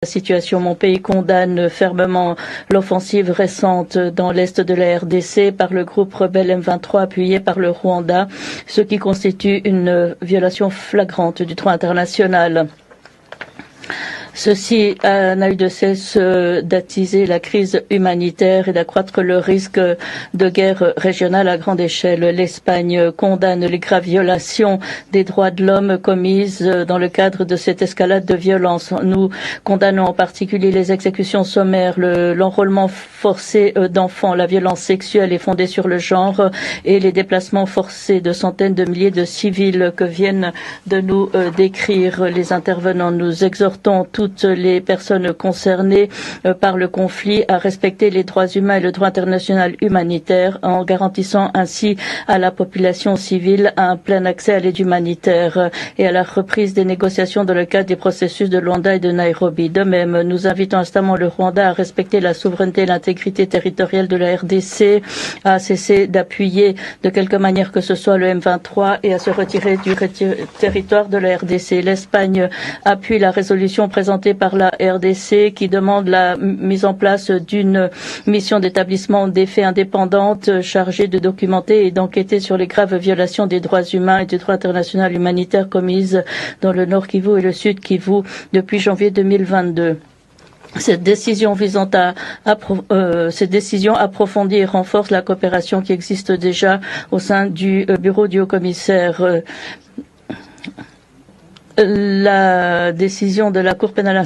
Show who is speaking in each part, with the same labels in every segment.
Speaker 1: La situation, mon pays condamne fermement l'offensive récente dans l'est de la RDC par le groupe rebelle M23 appuyé par le Rwanda, ce qui constitue une violation flagrante du droit international. Ceci n'a eu de cesse d'attiser la crise humanitaire et d'accroître le risque de guerre régionale à grande échelle. L'Espagne condamne les graves violations des droits de l'homme commises dans le cadre de cette escalade de violence. Nous condamnons en particulier les exécutions sommaires, l'enrôlement forcé d'enfants, la violence sexuelle et fondée sur le genre et les déplacements forcés de centaines de milliers de civils que viennent de nous décrire les intervenants. Nous exhortons toutes les personnes concernées par le conflit à respecter les droits humains et le droit international humanitaire en garantissant ainsi à la population civile un plein accès à l'aide humanitaire et à la reprise des négociations dans le cadre des processus de Luanda et de Nairobi. De même, nous invitons instamment le Rwanda à respecter la souveraineté et l'intégrité territoriale de la RDC, à cesser d'appuyer de quelque manière que ce soit le M23 et à se retirer du territoire de la RDC. L'Espagne appuie la résolution présentée par la RDC qui demande la mise en place d'une mission d'établissement des faits indépendante chargée de documenter et d'enquêter sur les graves violations des droits humains et du droit international humanitaire commises dans le Nord Kivu et le Sud Kivu depuis janvier 2022. Cette décision approfondit et renforce la coopération qui existe déjà au sein du bureau du haut-commissaire. La décision de la Cour pénale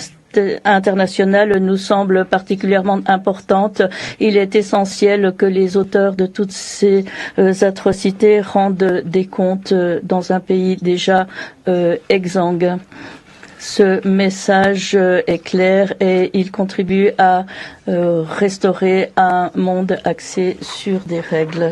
Speaker 1: internationale nous semble particulièrement importante. Il est essentiel que les auteurs de toutes ces atrocités rendent des comptes dans un pays déjà exsangue. Ce message est clair et il contribue à restaurer un monde axé sur des règles.